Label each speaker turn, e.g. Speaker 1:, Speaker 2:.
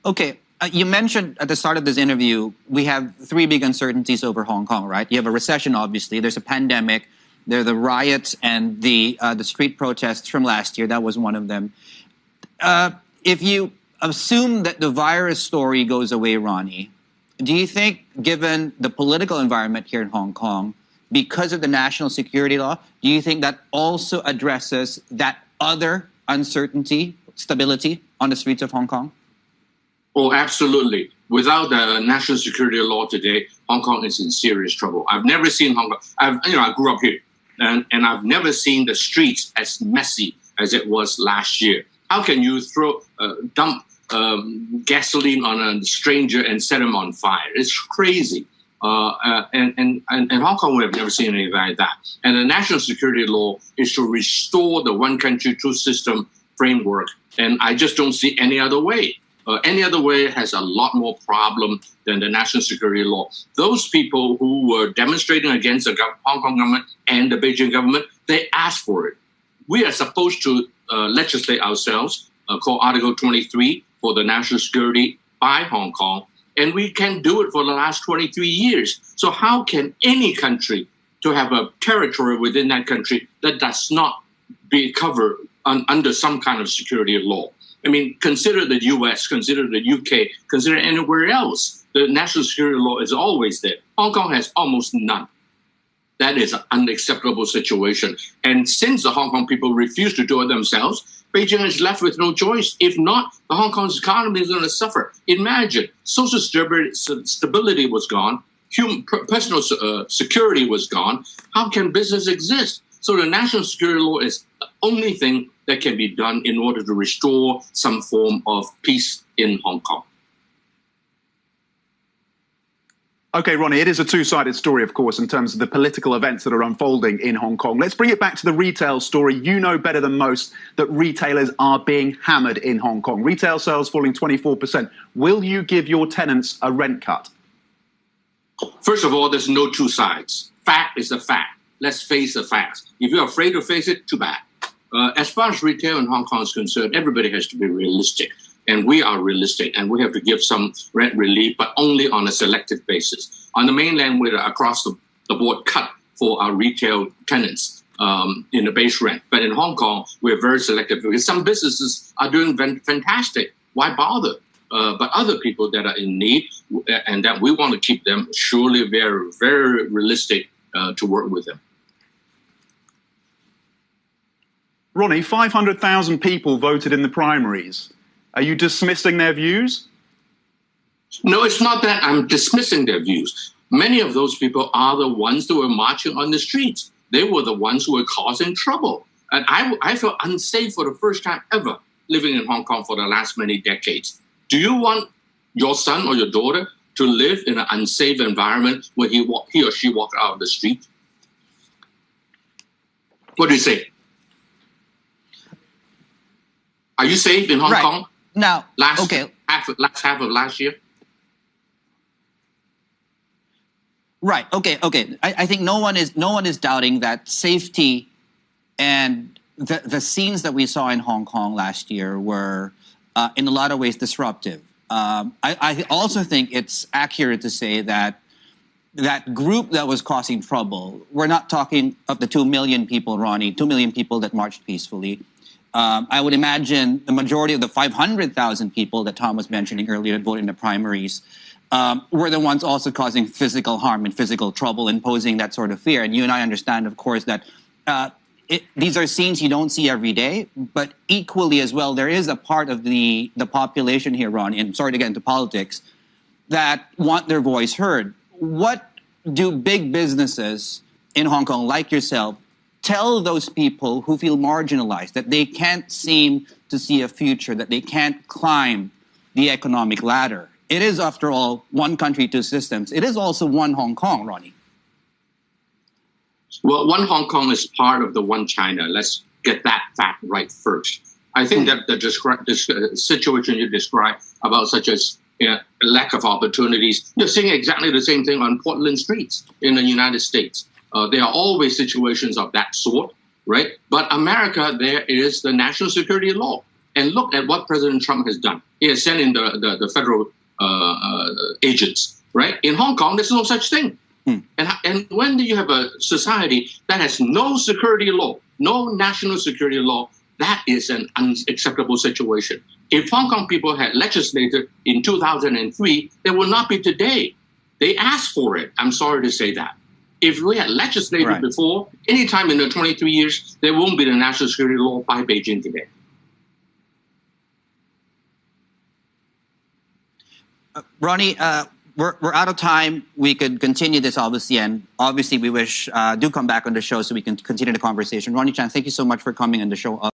Speaker 1: Okay, you mentioned at the start of this interview, we have three big uncertainties over Hong Kong, right? You have a recession, obviously. There's a pandemic. There are the riots and the street protests from last year. That was one of them. If you assume that the virus story goes away, Ronnie, do you think, given the political environment here in Hong Kong, because of the national security law, do you think that also addresses that other uncertainty, stability on the streets of Hong Kong?
Speaker 2: Oh, absolutely. Without the national security law today, Hong Kong is in serious trouble. I've never seen Hong Kong. I grew up here, and I've never seen the streets as messy as it was last year. How can you dump gasoline on a stranger and set him on fire? It's crazy. And Hong Kong, we have never seen anything like that. And the national security law is to restore the one country, two system framework. And I just don't see any other way. Any other way has a lot more problem than the national security law. Those people who were demonstrating against the Hong Kong government and the Beijing government, they asked for it. We are supposed to legislate ourselves, called Article 23 for the national security by Hong Kong, and we can do it for the last 23 years. So how can any country to have a territory within that country that does not be covered under some kind of security law? I mean, consider the U.S., consider the U.K., consider anywhere else. The national security law is always there. Hong Kong has almost none. That is an unacceptable situation. And since the Hong Kong people refuse to do it themselves, Beijing is left with no choice. If not, the Hong Kong's economy is going to suffer. Imagine, social stability was gone, personal security was gone. How can business exist? So the national security law is the only thing that can be done in order to restore some form of peace in Hong Kong.
Speaker 3: Okay, Ronnie, it is a two-sided story, of course, in terms of the political events that are unfolding in Hong Kong. Let's bring it back to the retail story. You know better than most that retailers are being hammered in Hong Kong. Retail sales falling 24%. Will you give your tenants a rent cut?
Speaker 2: First of all, there's no two sides. Fact is the fact. Let's face the facts. If you're afraid to face it, too bad. As far as retail in Hong Kong is concerned, everybody has to be realistic. And we are realistic, and we have to give some rent relief, but only on a selective basis. On the mainland, we're across the board cut for our retail tenants in the base rent. But in Hong Kong, we're very selective because some businesses are doing fantastic. Why bother? But other people that are in need and that we want to keep them, surely very, very realistic to work with them.
Speaker 3: Ronnie, 500,000 people voted in the primaries. Are you dismissing their views?
Speaker 2: No, it's not that I'm dismissing their views. Many of those people are the ones that were marching on the streets. They were the ones who were causing trouble. And I felt unsafe for the first time ever living in Hong Kong for the last many decades. Do you want your son or your daughter to live in an unsafe environment when he or she walked out of the street? What do you say? Are you safe in Hong Kong?
Speaker 1: Now,
Speaker 2: last half of last year?
Speaker 1: Right. Okay. I think no one is doubting that safety and the scenes that we saw in Hong Kong last year were in a lot of ways disruptive. I also think it's accurate to say that that group that was causing trouble, we're not talking of the 2 million people, Ronnie, 2 million people that marched peacefully. I would imagine the majority of the 500,000 people that Tom was mentioning earlier that voted in the primaries were the ones also causing physical harm and physical trouble and posing that sort of fear. And you and I understand, of course, that these are scenes you don't see every day, but equally as well, there is a part of the population here, Ronnie, and sorry to get into politics, that want their voice heard. What do big businesses in Hong Kong, like yourself, tell those people who feel marginalized, that they can't seem to see a future, that they can't climb the economic ladder? It is, after all, one country, two systems. It is also one Hong Kong, Ronnie.
Speaker 2: Well, one Hong Kong is part of the one China. Let's get that fact right first. I think that the situation you described about such as lack of opportunities, you're seeing exactly the same thing on Portland streets in the United States. There are always situations of that sort, right? But America, there is the national security law. And look at what President Trump has done. He has sent in the federal agents, right? In Hong Kong, there's no such thing. And when you have a society that has no security law, no national security law, that is an unacceptable situation. If Hong Kong people had legislated in 2003, there would not be today. They asked for it. I'm sorry to say that. If we had legislated before, anytime in the 23 years, there won't be the national security law by Beijing today.
Speaker 1: Ronnie, we're out of time. We could continue this obviously, and obviously we wish do come back on the show so we can continue the conversation. Ronnie Chan, thank you so much for coming on the show.